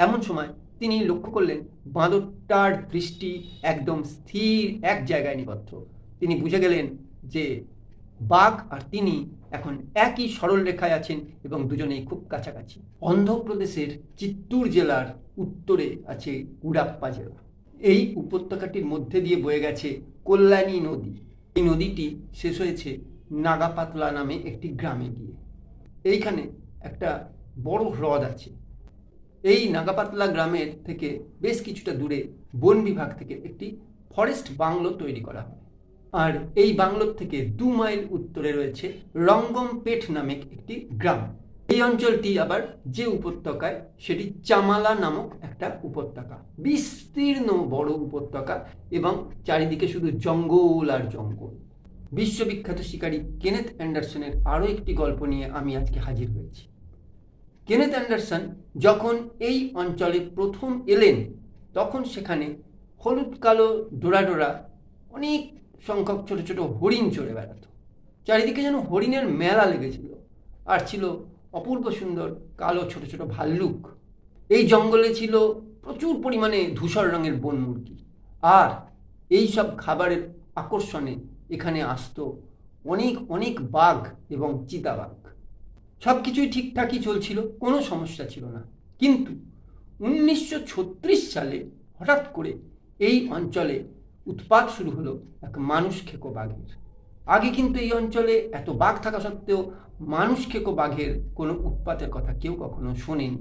এমন সময় তিনি লক্ষ্য করলেন বাঁদরটার দৃষ্টি একদম স্থির এক জায়গায় নিবদ্ধ। তিনি বুঝে গেলেন যে বাঘ আর তিনি এখন একই সরল রেখায় আছেন এবং দুজনেই খুব কাছাকাছি। অন্ধ্রপ্রদেশের চিত্তুর জেলার উত্তরে আছে গুডাপ্পা জেলা। এই উপত্যকাটির মধ্যে দিয়ে বয়ে গেছে কল্যাণী নদী। এই নদীটি শেষ হয়েছে নাগাপাতলা নামে একটি গ্রামে গিয়ে। এইখানে একটা বড় হ্রদ আছে। এই নাগাপাতলা গ্রামের থেকে বেশ কিছুটা দূরে বন বিভাগ থেকে একটি ফরেস্ট বাংলো তৈরি করা হয়। আর এই বাংলোর থেকে 2 মাইল উত্তরে রয়েছে রঙ্গমপেট নামে একটি গ্রাম। এই অঞ্চলটি আবার যে উপত্যকায়, সেটি চামালা নামক একটা উপত্যকা। বিস্তীর্ণ বড় উপত্যকা এবং চারিদিকে শুধু জঙ্গল আর জঙ্গল। বিশ্ববিখ্যাত শিকারী কেনেথ অ্যান্ডারসনের আরও একটি গল্প নিয়ে আমি আজকে হাজির হয়েছি। কেনেথ অ্যান্ডারসন যখন এই অঞ্চলে প্রথম এলেন, তখন সেখানে হলুদ কালো ডোরা ডোরা অনেক সংখ্যক ছোট ছোট হরিণ চড়ে বেড়াতো। চারিদিকে যেন হরিণের মেলা লেগেছিল। আর ছিল অপূর্ব সুন্দর কালো ছোট ছোট ভাল্লুক। এই জঙ্গলে ছিল প্রচুর পরিমাণে ধূসর রঙের বন মুরগি। আর এই সব খাবারের আকর্ষণে এখানে আসতো অনেক অনেক বাঘ এবং চিতাবাঘ। সব কিছুই ঠিকঠাকই চলছিল, কোনো সমস্যা ছিল না। কিন্তু 1936 সালে হঠাৎ করে এই অঞ্চলে উৎপাত শুরু হলো এক মানুষ খেকো বাঘের। আগে কিন্তু এই অঞ্চলে এত বাঘ থাকা সত্ত্বেও মানুষ খেকো বাঘের কোনো উৎপাতের কথা কেউ কখনো শোনেনি।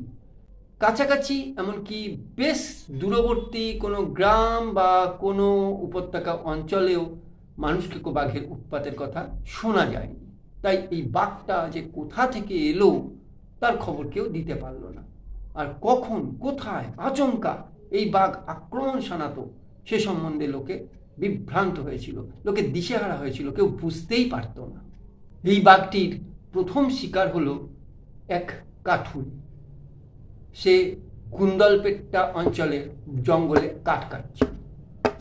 কাছাকাছি এমনকি বেশ দূরবর্তী কোনো গ্রাম বা কোনো উপত্যকা অঞ্চলেও মানুষ খেকো বাঘের উৎপাতের কথা শোনা যায়নি। তাই এই বাঘটা যে কোথা থেকে এলো তার খবর কেউ দিতে পারল না। আর কখন, কোথায়, আচমকা এই বাঘ আক্রমণ শানাতো সে সম্বন্ধে লোকে বিভ্রান্ত হয়েছিল, লোকে দিশেহারা হয়েছিল, কেউ বুঝতেই পারত না। এই বাঘটির প্রথম শিকার হলো এক কাঠুল। সে কুন্দলপেট্টা অঞ্চলের জঙ্গলে কাঠ কাটছে।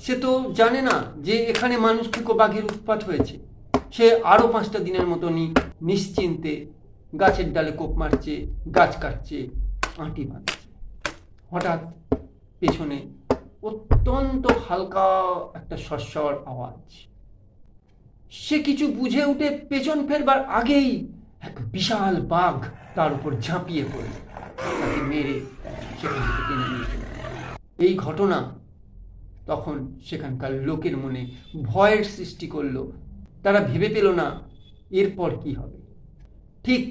সে তো জানে না যে এখানে মানুষ খেকো বাঘের উৎপাত হয়েছে। সে আরও 5টা দিনের মতনই নিশ্চিন্তে গাছের ডালে কোপ মারছে, গাছ কাটছে, আঁটি বাঁধছে। হঠাৎ পেছনে অত্যন্ত হালকা একটা সস্বর আওয়াজ। সে কিছু বুঝে উঠে পেছন ফেরবার আগেই এক বিশাল বাঘ তার উপর ঝাঁপিয়ে পড়ে তাকে মেরে সেখান থেকে টেনে নিয়ে চলে। এই ঘটনা তখন সেখানকার লোকের মনে ভয়ের সৃষ্টি করলো। তারা ভেবে পেল না এরপর কি হবে। ঠিক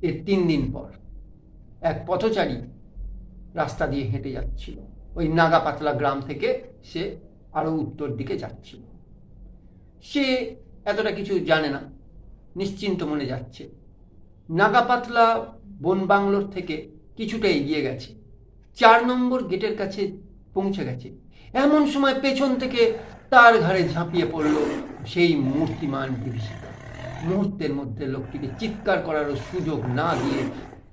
এর 3 দিন পর এক পথচারী রাস্তা দিয়ে হেঁটে যাচ্ছিল। ওই নাগাপাতলা গ্রাম থেকে সে আরও উত্তর দিকে যাচ্ছিল। সে এতটা কিছু জানে না, নিশ্চিন্ত মনে যাচ্ছে। নাগাপাতলা বন বাংলোর থেকে কিছুটা এগিয়ে গেছে, 4 নম্বর গেটের কাছে পৌঁছে গেছে। এমন সময় পেছন থেকে তার ঘাড়ে ঝাঁপিয়ে পড়ল সেই মূর্তিমান বিভীষিকা। মুহূর্তের মধ্যে লোকটিকে চিৎকার করারও সুযোগ না দিয়ে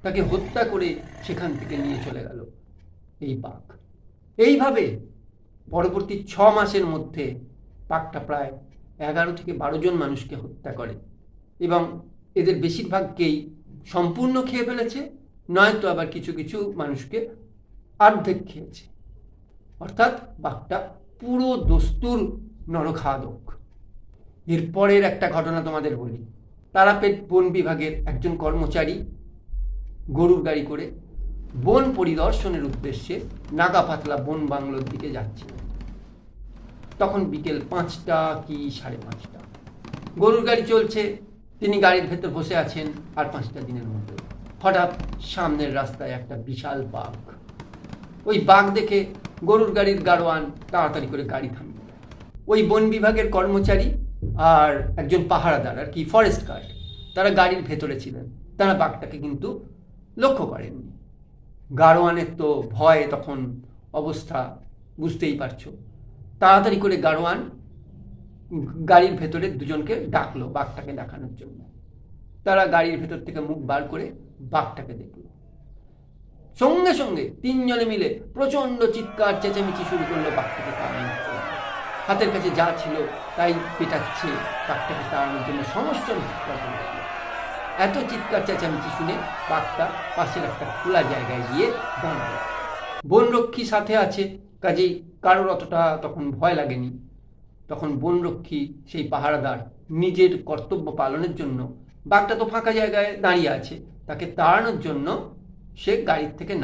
তাকে হত্যা করে সেখান থেকে নিয়ে চলে গেল এই বাঘ। এইভাবে পরবর্তী 6 মাসের মধ্যে বাঘটা প্রায় 11 থেকে 12 জন মানুষকে হত্যা করে এবং এদের বেশিরভাগকেই সম্পূর্ণ খেয়ে ফেলেছে, নয়তো আবার কিছু কিছু মানুষকে অর্ধেক খেয়েছে। অর্থাৎ বাঘটা পুরো দস্তুর নরখাদক। এরপরের একটা ঘটনা তোমাদের বলি। তারাপীঠ বন বিভাগের একজন কর্মচারী গরুর গাড়ি করে বন পরিদর্শনের উদ্দেশ্যে নাগাপাতলা বন বাংলোর দিকে যাচ্ছে। তখন বিকেল 5টা কি 5:30। গরুর গাড়ি চলছে, তিনি গাড়ির ভেতর বসে আছেন। আর 5টা দিনের মধ্যে হঠাৎ সামনের রাস্তায় একটা বিশাল বাঘ। ওই বাঘ দেখে গরুর গাড়ির গাড়োয়ান তাড়াতাড়ি করে গাড়ি থামিয়ে। ওই বন বিভাগের কর্মচারী আর একজন পাহারাদার আর কি ফরেস্ট গার্ড, তারা গাড়ির ভেতরে ছিলেন। তারা বাঘটাকে কিন্তু লক্ষ্য করেননি। গাড়োয়ানের তো ভয়ে তখন অবস্থা বুঝতেই পারছো। তাড়াতাড়ি করে গাড়োয়ান গাড়ির ভেতরে দুজনকে ডাকলো বাঘটাকে দেখানোর জন্য। তারা গাড়ির ভেতর থেকে মুখ বার করে বাঘটাকে দেখলো। সঙ্গে সঙ্গে 3 জনে মিলে প্রচন্ড চিৎকার চেঁচামেচি শুরু করলো বাঘটাকে তাড়ানোর জন্য। হাতের কাছে যা ছিল তাই পেটাচ্ছে বাঘটাকে তাড়ানোর জন্য, সমস্ত চিৎকার করলো। এত চিৎকার চেঁচামেচি শুনে বাঘটা পাশের একটা খোলা জায়গায় গিয়ে দাঁড়ালো। বনরক্ষী সাথে আছে, কাজেই কারোর অতটা তখন ভয় লাগেনি। তখন বনরক্ষী সেই পাহারাদার নিজের কর্তব্য পালনের জন্য, বাঘটা তো ফাঁকা জায়গায় দাঁড়িয়ে আছে, তাকে তাড়ানোর জন্য সে গাড়ির থেকে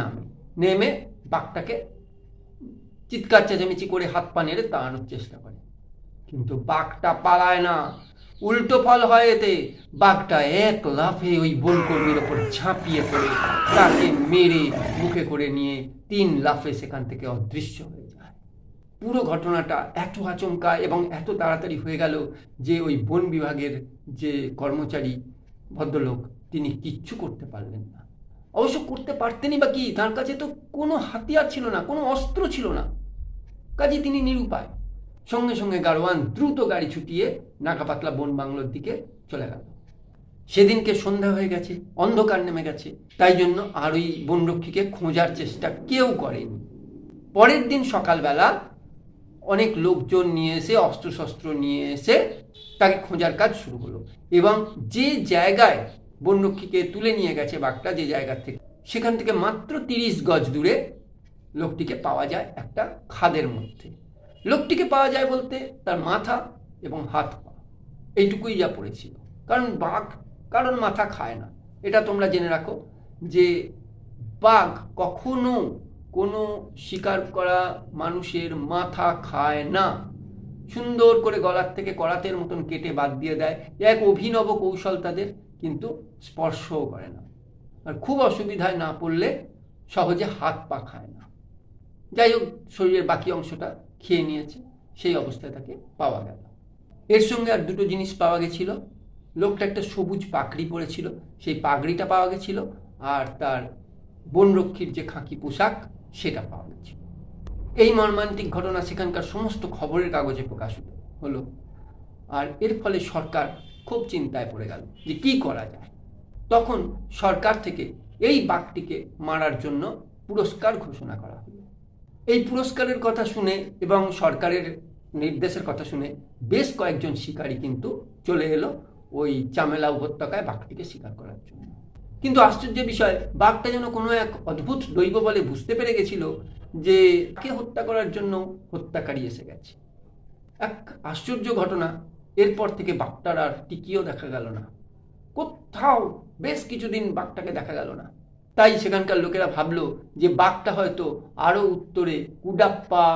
নেমে বাঘটাকে চিৎকার চেঁচামেচি করে হাত পা নেড়ে তাড়ানোর চেষ্টা করে। কিন্তু বাঘটা পালায় না, উল্টো ফল হয় এতে। বাঘটা এক লাফে ওই বনকর্মীর ওপর ঝাঁপিয়ে পড়ে তাকে মেরে মুখে করে নিয়ে 3 লাফে সেখান থেকে অদৃশ্য হয়ে যায়। পুরো ঘটনাটা এত আচমকা এবং এত তাড়াতাড়ি হয়ে গেল যে ওই বন বিভাগের যে কর্মচারী ভদ্রলোক, তিনি কিচ্ছু করতে পারলেন না। অবশ্য করতে পারতেনই বা কি, তার কাছে তো কোনো হাতিয়ার ছিল না, কোনো অস্ত্র ছিল না, কাজে তিনি নিরুপায়। সঙ্গে সঙ্গে গাড়োয়ান দ্রুত গাড়ি ছুটিয়ে নাকাপাতলা বন বাংলোর দিকে চলে গেল। সেদিনকে সন্ধ্যা হয়ে গেছে, অন্ধকার নেমে গেছে, তাই জন্য আর ওই বনরক্ষীকে খোঁজার চেষ্টা কেউ করেনি। পরের দিন সকালবেলা অনেক লোকজন নিয়ে এসে, অস্ত্রশস্ত্র নিয়ে এসে তাকে খোঁজার কাজ শুরু হলো। এবং যে জায়গায় বনরক্ষীকে তুলে নিয়ে গেছে বাঘটা, যে জায়গা থেকে, সেখান থেকে মাত্র 30 গজ দূরে লোকটিকে পাওয়া যায় একটা খাদের মধ্যে। লোকটিকে পাওয়া যায় বলতে তার মাথা এবং হাত পা এইটুকুই যা পড়েছিল। কারণ বাঘ কারণ মাথা খায় না, এটা তোমরা জেনে রাখো যে বাঘ কখনো কোনো শিকার করা মানুষের মাথা খায় না। সুন্দর করে গলার থেকে করাতের মতন কেটে বাদ দিয়ে দেয়, এক অভিনব কৌশল তাদের, কিন্তু স্পর্শও করে না। আর খুব অসুবিধায় না পড়লে সহজে হাত পা খায় না। যাই হোক, শরীরের বাকি অংশটা খেয়ে নিয়েছে, সেই অবস্থায় তাকে পাওয়া গেল। এর সঙ্গে আর দুটো জিনিস পাওয়া গেছিল। লোকটা একটা সবুজ পাগড়ি পরেছিল, সেই পাগড়িটা পাওয়া গেছিল, আর তার বনরক্ষীর যে খাকি পোশাক সেটা পাওয়া গেছিল। এই মর্মান্তিক ঘটনা সেখানকার সমস্ত খবরের কাগজে প্রকাশিত হলো। আর এর ফলে সরকার খুব চিন্তায় পড়ে গেল যে কি করা যায়। তখন সরকার থেকে এই বাঘটিকে মারার জন্য পুরস্কার ঘোষণা করা হলো। এই পুরস্কারের কথা শুনে এবং সরকারের নির্দেশের কথা শুনে বেশ কয়েকজন শিকারী কিন্তু চলে এলো ওই চামেলা উপত্যকায় বাঘটিকে শিকার করার জন্য। কিন্তু আশ্চর্যের বিষয়, বাঘটা যেন কোনো এক অদ্ভুত দৈব বলে বুঝতে পেরে গেছিল যে তাকে হত্যা করার জন্য হত্যাকারী এসে গেছে। এক আশ্চর্য ঘটনা, এরপর থেকে বাঘটার আর টিকিও দেখা গেল না। কোথাও বেশ কিছুদিন বাঘটাকে দেখা গেল না। তাই সেখানকার লোকেরা ভাবলো যে বাঘটা হয়তো আরো উত্তরে কুডাপ্পা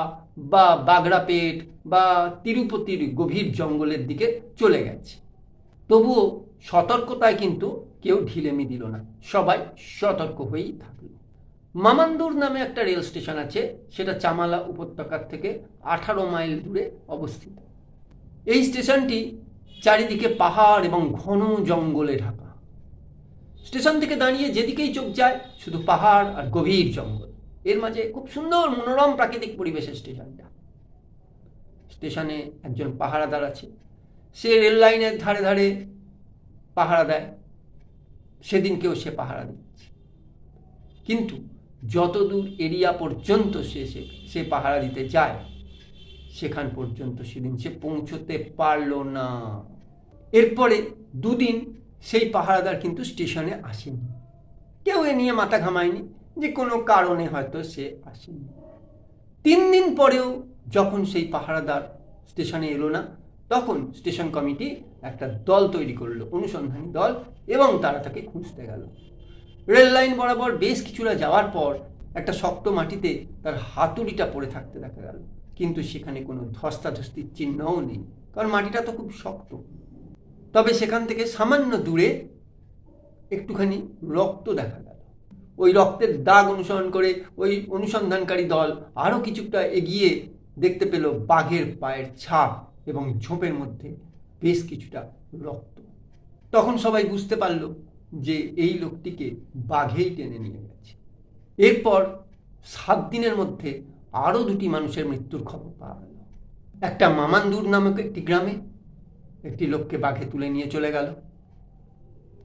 বা বাগড়াপেট বা তিরুপতির গভীর জঙ্গলের দিকে চলে গেছে। তবুও সতর্কতায় কিন্তু কেউ ঢিলেমি দিল না, সবাই সতর্ক হয়েই থাকলো। মামান্দুর নামে একটা রেল স্টেশন আছে, সেটা চামালা উপত্যকার থেকে 18 মাইল দূরে অবস্থিত। এই স্টেশনটি চারিদিকে পাহাড় এবং ঘন জঙ্গলে ঢাকা। স্টেশন থেকে দাঁড়িয়ে যেদিকেই চোখ যায় শুধু পাহাড় আর গভীর জঙ্গল, এর মাঝে খুব সুন্দর মনোরম প্রাকৃতিক পরিবেশের স্টেশনটা। স্টেশনে একজন পাহারাদার আছে, সে রেল লাইনের ধারে ধারে পাহারা দেয়। সেদিনকেও সে পাহারা দিচ্ছে, কিন্তু যতদূর এরিয়া পর্যন্ত সে পাহারা দিতে যায় সেখান পর্যন্ত সেদিন সে পৌঁছতে পারল না। এরপরে 2 দিন সেই পাহারাদার কিন্তু স্টেশনে আসেনি। কেউ এ নিয়ে মাথা ঘামায়নি যে কোনো কারণে হয়তো সে আসেনি। 3 দিন পরেও যখন সেই পাহারাদার স্টেশনে এলো না, তখন স্টেশন কমিটি একটা দল তৈরি করলো, অনুসন্ধানী দল, এবং তারা তাকে খুঁজতে গেল। রেল লাইন বরাবর বেশ কিছুটা যাওয়ার পর একটা শক্ত মাটিতে তার হাতুড়িটা পড়ে থাকতে দেখা গেল, কিন্তু সেখানে কোনো ধস্তাধস্তির চিহ্নও নেই, কারণ মাটিটা তো খুব শক্ত। তবে সেখান থেকে সামান্য দূরে একটুখানি রক্ত দেখা গেল। ওই রক্তের দাগ অনুসরণ করে ওই অনুসন্ধানকারী দল আরও কিছুটা এগিয়ে দেখতে পেল বাঘের পায়ের ছাপ এবং ঝোপের মধ্যে বেশ কিছুটা রক্ত। তখন সবাই বুঝতে পারল যে এই লোকটিকে বাঘেই টেনে নিয়ে গেছে। এরপর 7 দিনের মধ্যে আরও 2টি মানুষের মৃত্যুর খবর পাওয়া গেল। একটা মামান্দুর নামক একটি গ্রামে একটি লোককে বাঘে তুলে নিয়ে চলে গেল।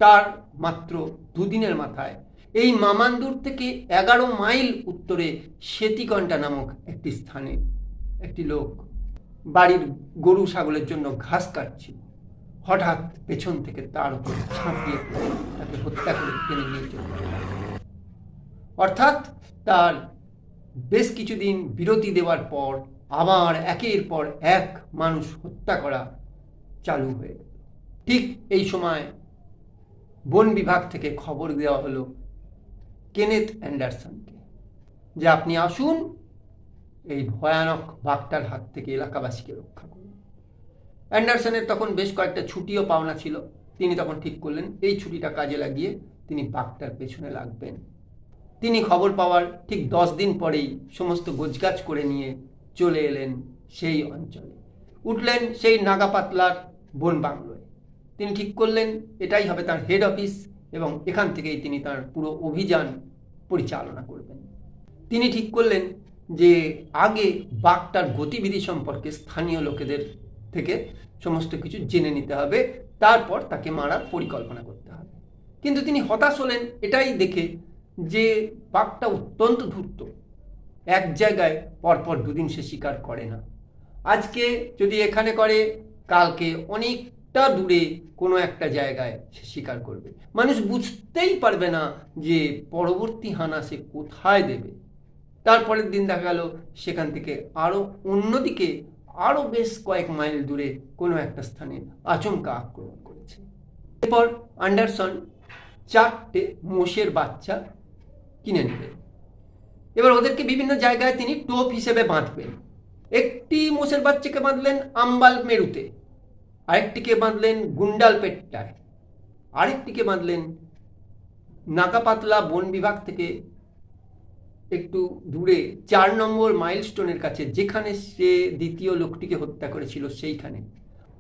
তার মাত্র 2 দিনের মাথায় এই মামান্দুর থেকে 11 মাইল উত্তরে সেতিকন্টা নামক একটি স্থানে একটি লোক বাড়ির গরু ছাগলের জন্য ঘাস কাটছিল। হঠাৎ পেছন থেকে তার উপর ঝাঁপিয়ে পড়ে তাকে হত্যা করে টেনে নিয়ে চলে গেল। অর্থাৎ তার বেশ কিছুদিন বিরতি দেওয়ার পর আবার একের পর এক মানুষ হত্যা করা চালু হয়ে গেল। ঠিক এই সময় বন বিভাগ থেকে খবর দেওয়া হলো কেনেথ অ্যান্ডারসনকে যে আপনি আসুন, এই ভয়ানক বাঘটার হাত থেকে এলাকাবাসীকে রক্ষা করুন। অ্যান্ডারসনের তখন বেশ কয়েকটা ছুটিও পাওনা ছিল। তিনি তখন ঠিক করলেন এই ছুটিটা কাজে লাগিয়ে তিনি বাঘটার পেছনে লাগবেন। তিনি খবর পাওয়ার ঠিক 10 দিন পরেই সমস্ত গোছগাছ করে নিয়ে চলে এলেন সেই অঞ্চলে, উঠলেন সেই নাগাপাতলার বন বাংলোয়। তিনি ঠিক করলেন এটাই হবে তার হেড অফিস এবং এখান থেকেই তিনি তার পুরো অভিযান পরিচালনা করবেন। তিনি ঠিক করলেন যে আগে বাঘটার গতিবিধি সম্পর্কে স্থানীয় লোকেদের থেকে সমস্ত কিছু জেনে নিতে হবে, তারপর তাকে মারার পরিকল্পনা করতে হবে। কিন্তু তিনি হতাশ হলেন এটাই দেখে যে বাঘটা অত্যন্ত ধূর্ত, এক জায়গায় পরপর 2 দিন সে শিকার করে না। আজকে যদি এখানে করে, কালকে অনেকটা দূরে কোনো একটা জায়গায় সে শিকার করবে। মানুষ বুঝতেই পারবে না যে পরবর্তী হানা সে কোথায় দেবে। তারপরের দিন দেখা গেল সেখান থেকে আরও অন্যদিকে আরও বেশ কয়েক মাইল দূরে কোনো একটা স্থানে আচমকা আক্রমণ করেছে। এরপর অ্যান্ডারসন 4টে মোষের বাচ্চা কিনে নিলেন। এবার ওদেরকে বিভিন্ন জায়গায় তিনি টোপ হিসেবে বাঁধবেন। একটি মোষের বাচ্চাকে বাঁধলেন আম্বাল মেরুতে, আরেকটিকে বাঁধলেন গুন্ডালপেট্টায়, আরেকটিকে বাঁধলেন নাগাপাতলা বন বিভাগ থেকে একটু দূরে 4 নম্বর মাইলস্টোনের কাছে, যেখানে সে দ্বিতীয় লোকটিকে হত্যা করেছিল সেইখানে।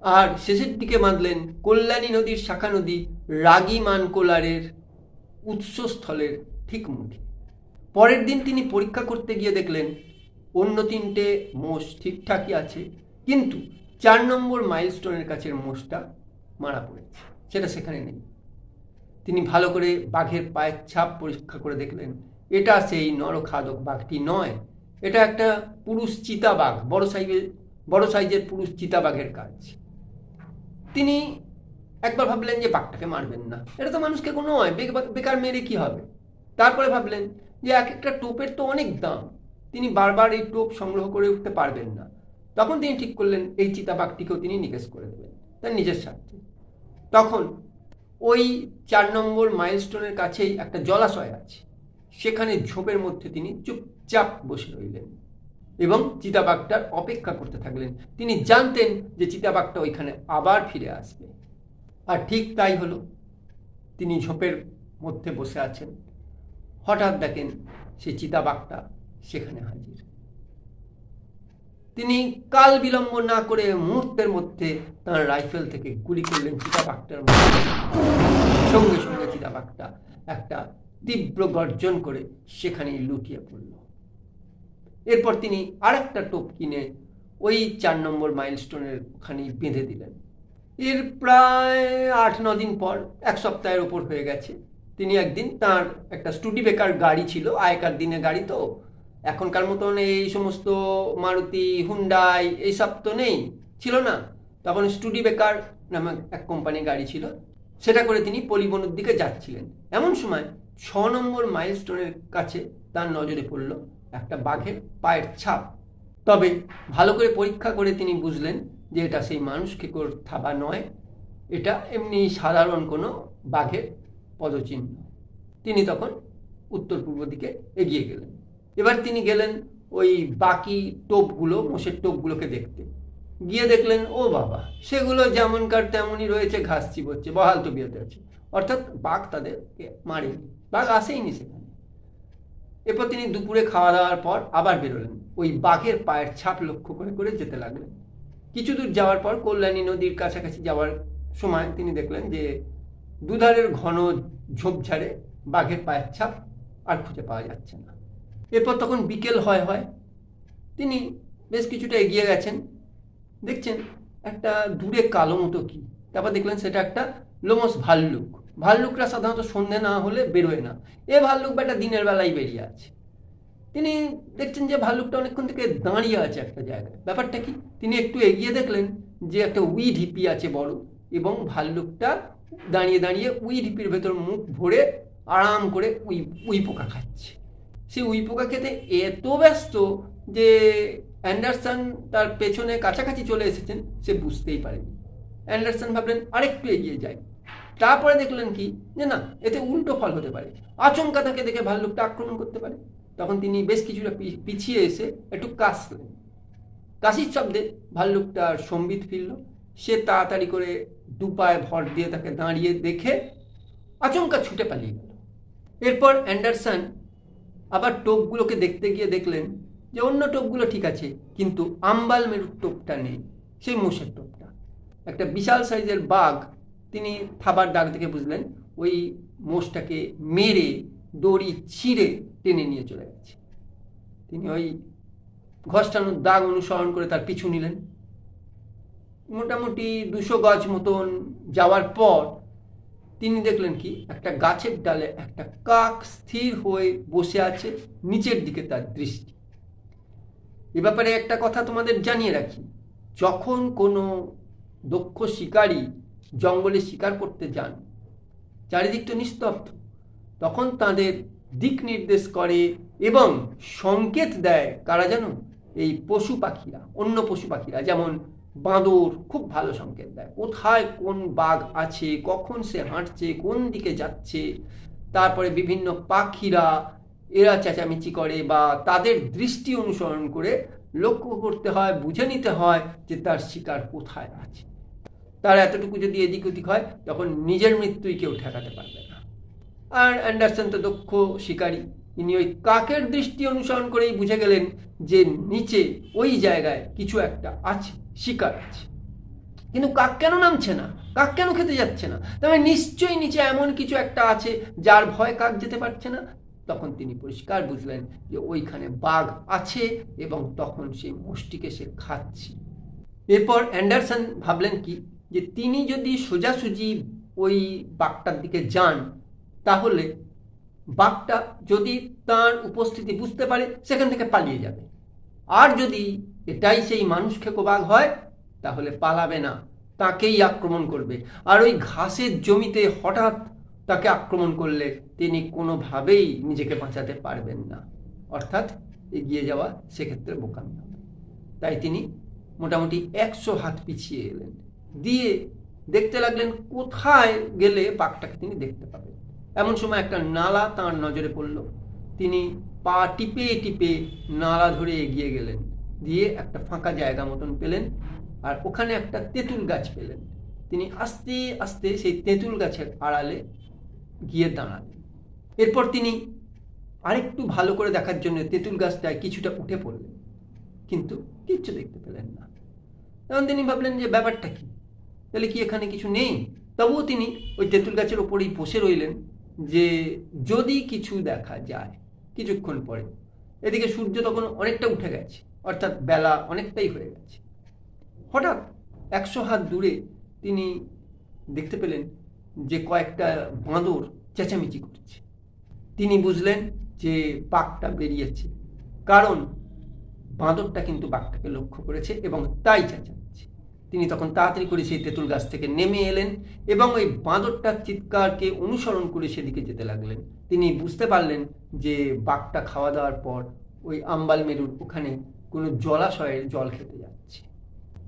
আর শেষের দিকে বাঁধলেন কল্যাণী নদীর শাখা নদী রাগী মানকোলারের উৎসস্থলের ঠিক মুখে। পরের দিন তিনি পরীক্ষা করতে গিয়ে দেখলেন অন্য 3টে মোষ ঠিকঠাকই আছে, কিন্তু 4 নম্বর মাইলস্টোনের কাছের মোষটা মারা পড়েছে, সেটা সেখানে নেই। তিনি ভালো করে বাঘের পায়ের ছাপ পরীক্ষা করে দেখলেন এটা সেই নরখাদক বাঘটি নয়, এটা একটা পুরুষ চিতাবাঘ, বড় সাইজের পুরুষ চিতাবাঘের কাজ। তিনি একবার ভাবলেন যে বাঘটাকে মারবেন না, এটা তো মানুষকে কোনো নয়, বেকার মেরে কি হবে। তারপরে ভাবলেন যে এক একটা টোপের তো অনেক দাম, তিনি বারবার এই টোপ সংগ্রহ করে উঠতে পারবেন না। তখন তিনি ঠিক করলেন এই চিতাবাঘটিকেও তিনি নিকেশ করে দেবেন তার নিজের স্বার্থে। তখন ওই 4 নম্বর মাইলস্টোনের কাছেই একটা জলাশয় আছে, সেখানে ঝোপের মধ্যে তিনি চুপচাপ বসে রইলেন এবং চিতাবাঘটার অপেক্ষা করতে থাকলেন। তিনি জানতেন যে চিতাবাঘটা ওইখানে আবার ফিরে আসবে। আর ঠিক তাই হলো। তিনি ঝোপের মধ্যে বসে আছেন, হঠাৎ দেখেন সেই চিতাবাঘটা সেখানে হাজির। তিনি কাল বিলম্ব না করে মুহূর্তের মধ্যে তার রাইফেল থেকে গুলি করলেন চিতাবাঘটার মধ্যে। সঙ্গে সঙ্গে চিতাবাঘটা একটা তীব্র গর্জন করে সেখানেই লুটিয়ে পড়ল। এরপর তিনি আরেকটা টোপ কিনে ওই 4 নম্বর মাইলস্টোনের ওখানেই বেঁধে দিলেন। এর প্রায় 8-9 দিন পর, 1 সপ্তাহের ওপর হয়ে গেছে, তিনি একদিন তার একটা স্টুডিবেকার গাড়ি ছিল, আগেকার দিনে গাড়ি তো, এখনকার মতন এই সমস্ত মারুতি হুন্ডাই এইসব তো নেই, ছিল না। তখন স্টুডিবেকার নামক এক কোম্পানির গাড়ি ছিল, সেটা করে তিনি পলিবনের দিকে যাচ্ছিলেন। এমন সময় 6 নম্বর মাইলস্টোনের কাছে তার নজরে পড়ল একটা বাঘের পায়ের ছাপ। তবে ভালো করে পরীক্ষা করে তিনি বুঝলেন যে এটা সেই মানুষকে থাবা নয়, এটা এমনি সাধারণ কোনো বাঘের পদচিহ্ন। তিনি তখন উত্তর পূর্ব দিকে এগিয়ে গেলেন। এবার তিনি গেলেন ওই বাকি টোপগুলো, মোষের টোপগুলোকে দেখতে। গিয়ে দেখলেন ও বাবা, সেগুলো যেমনকার তেমনই রয়েছে, ঘাস চিবোচ্ছে, বহাল তবিয়তে আছে, অর্থাৎ বাঘ তাদেরকে মারেনি, বাঘ আসেইনি সেখানে। এরপর তিনি দুপুরে খাওয়া দাওয়ার পর আবার বেরোলেন, ওই বাঘের পায়ের ছাপ লক্ষ্য করে করে যেতে লাগলেন। কিছু দূর যাওয়ার পর কল্যাণী নদীর কাছাকাছি যাওয়ার সময় তিনি দেখলেন যে দুধারের ঘন ঝোপঝাড়ে বাঘের পায়ের ছাপ আর খুঁজে পাওয়া যাচ্ছে না। এরপর তখন বিকেল হয়, তিনি বেশ কিছুটা এগিয়ে গেছেন, দেখছেন একটা দূরে কালো মতো কি, তারপর দেখলেন সেটা একটা লোমস ভাল্লুক। ভাল্লুকরা সাধারণত সন্ধে না হলে বেরোয় না, এ ভাল্লুক বেটা দিনের বেলায় বেরিয়ে আছে। তিনি দেখছেন যে ভাল্লুকটা অনেকক্ষণ থেকে দাঁড়িয়ে আছে একটা জায়গায়। ব্যাপারটা কি, তিনি একটু এগিয়ে দেখলেন যে একটা উই ঢিপি আছে বড়, এবং ভাল্লুকটা দাঁড়িয়ে দাঁড়িয়ে উই ঢিপির ভেতর মুখ ভরে আরাম করে উই পোকা খাচ্ছে। সে উইপোকা খেতে এত ব্যস্ত যে অ্যান্ডারসন তার পেছনে কাছাকাছি চলে এসেছেন সে বুঝতেই পারেনি। অ্যান্ডারসন ভাবলেন আরেকটু এগিয়ে যায়। তারপরে দেখলেন কি যে না, এতে উল্টো ফল হতে পারে, আচমকা তাকে দেখে ভাল্লুকটা আক্রমণ করতে পারে। তখন তিনি বেশ কিছুটা পিছিয়ে এসে একটু কাশলেন। কাশির শব্দে ভাল্লুকটার সম্বিত ফিরল। সে তাড়াতাড়ি করে দুপায়ে ভর দিয়ে তাকে দাঁড়িয়ে দেখে আচমকা ছুটে পালিয়ে গেল। এরপর অ্যান্ডারসন আবার টোপগুলোকে দেখতে গিয়ে দেখলেন যে অন্য টোপগুলো ঠিক আছে, কিন্তু আম্বাল মেরুর টোপটা নেই, সেই মোষের টোপটা। একটা বিশাল সাইজের বাঘ তিনি থাবার দাগ থেকে বুঝলেন ওই মোষটাকে মেরে দড়ি ছিঁড়ে টেনে নিয়ে চলে গেছে। তিনি ওই ঘষ্টানোর দাগ অনুসরণ করে তার পিছু নিলেন। মোটামুটি 200 গজ মতন যাওয়ার পর তিনি দেখলেন কি একটা গাছের ডালে একটা কাক স্থির হয়ে বসে আছে, নিচের দিকে তার দৃষ্টি। এ ব্যাপারে একটা কথা তোমাদের জানিয়ে রাখি, যখন কোনো দক্ষ শিকারী জঙ্গলে শিকার করতে যান, চারিদিকটা নিস্তব্ধ, তখন তাদের দিক নির্দেশ করে এবং সংকেত দেয় কারা জানো? এই পশু পাখিরা, অন্য পশু পাখিরা। যেমন বাঁদর খুব ভালো সংকেত দেয় কোথায় কোন বাঘ আছে, কখন সে হাঁটছে, কোন দিকে যাচ্ছে। তারপরে বিভিন্ন পাখিরা এরা চেঁচামেচি করে বা তাদের দৃষ্টি অনুসরণ করে লক্ষ্য করতে হয়, বুঝে নিতে হয় যে তার শিকার কোথায় আছে। তার এতটুকু যদি এদিক ওদিক হয় তখন নিজের মৃত্যুই কেউ ঠেকাতে পারবে না। আর অ্যান্ডারসন তো দক্ষ শিকারী, তিনি ওই কাকের দৃষ্টি অনুসরণ করেই বুঝে গেলেন যে নিচে ওই জায়গায় কিছু একটা আছে, শিকার আছে। কিন্তু কাক কেন নামছে না, কাক কেন খেতে যাচ্ছে না? তবে নিশ্চয়ই নিচে এমন কিছু একটা আছে যার ভয় কাক যেতে পারছে না। তখন তিনি পরিষ্কার বুঝলেন যে ওইখানে বাঘ আছে এবং তখন সেই মোষটিকে সে খাচ্ছে। এরপর অ্যান্ডারসন ভাবলেন কি যে তিনি যদি সোজাসুজি ওই বাঘটার দিকে যান তাহলে বাঘটা যদি তার উপস্থিতি বুঝতে পারে সেখান থেকে পালিয়ে যাবে। আর যদি এটাই সেই মানুষ খেকো বাঘ হয় তাহলে পালাবে না, তাকেই আক্রমণ করবে। আর ওই ঘাসের জমিতে হঠাৎ তাকে আক্রমণ করলে তিনি কোনোভাবেই নিজেকে বাঁচাতে পারবেন না, অর্থাৎ এগিয়ে যাওয়া সেক্ষেত্রে বোকামি হবে। তাই তিনি মোটামুটি 100 হাত পিছিয়ে এলেন, দিয়ে দেখতে লাগলেন কোথায় গেলে বাঘটাকে তিনি দেখতে পাবেন। এমন সময় একটা নালা তাঁর নজরে পড়ল। তিনি পা টিপে টিপে নালা ধরে এগিয়ে গেলেন, দিয়ে একটা ফাঁকা জায়গা মতন পেলেন আর ওখানে একটা তেঁতুল গাছ পেলেন। তিনি আস্তে আস্তে সেই তেঁতুল গাছের আড়ালে গিয়ে দাঁড়ালেন। এরপর তিনি আরেকটু ভালো করে দেখার জন্য তেঁতুল গাছটায় কিছুটা উঠে পড়লেন, কিন্তু কিচ্ছু দেখতে পেলেন না। তখন তিনি ভাবলেন যে ব্যাপারটা কি, তাহলে কি এখানে কিছু নেই? তবুও তিনি ওই তেঁতুল গাছের ওপরেই বসে রইলেন যে যদি কিছু দেখা যায়। কিছুক্ষণ পরে এদিকে সূর্য তখন অনেকটা উঠে গেছে, অর্থাৎ বেলা অনেকটাই হয়ে গেছে। হঠাৎ 100 হাত দূরে তিনি দেখতে পেলেন যে কয়েকটা বাঁদর চেঁচামেচি করছে। তিনি বুঝলেন যে বাঘটা বেরিয়েছে, কারণ বাঁদরটা কিন্তু বাঘটাকে লক্ষ্য করেছে এবং তাই চেঁচাচ্ছে। তিনি তখন তাড়াতাড়ি করে সেই তেঁতুল গাছ থেকে নেমে এলেন এবং ওই বাঁদরটার চিৎকারকে অনুসরণ করে সেদিকে যেতে লাগলেন। তিনি বুঝতে পারলেন যে বাঘটা খাওয়া দাওয়ার পর ওই আম্বাল মেরুর ওখানে কোনো জলাশয়ের জল খেতে যাচ্ছে।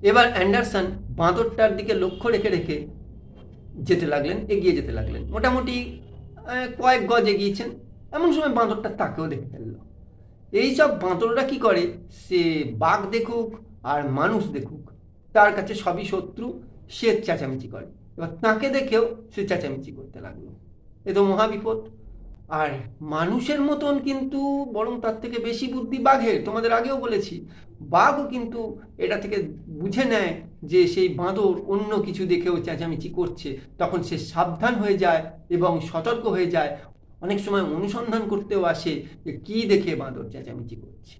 এবার অ্যান্ডারসন বাঁদরটার দিকে লক্ষ্য রেখে রেখে যেতে লাগলেন, এগিয়ে যেতে লাগলেন। মোটামুটি কয়েক গজ এগিয়েছেন, এমন সময় বাঁদরটা তাকেও দেখে ফেলল। এইসব বাঁদররা কি করে, সে বাঘ দেখুক আর মানুষ দেখুক তার কাছে সবই শত্রু, সে চেঁচামেচি করে। এবার তাকে দেখেও সে চেঁচামেচি করতে লাগলো। এ তো মহাবিপদ। আর মানুষের মতন কিন্তু বরং তার থেকে বেশি বুদ্ধি বাঘের। তোমাদের আগেও বলেছি, বাঘও কিন্তু এটা থেকে বুঝে নেয় যে সেই বাঁদর অন্য কিছু দেখেও চেঁচামেচি করছে। তখন সে সাবধান হয়ে যায় এবং সতর্ক হয়ে যায়। অনেক সময় অনুসন্ধান করতেও আসে যে কী দেখে বাঁদর চেঁচামেচি করছে।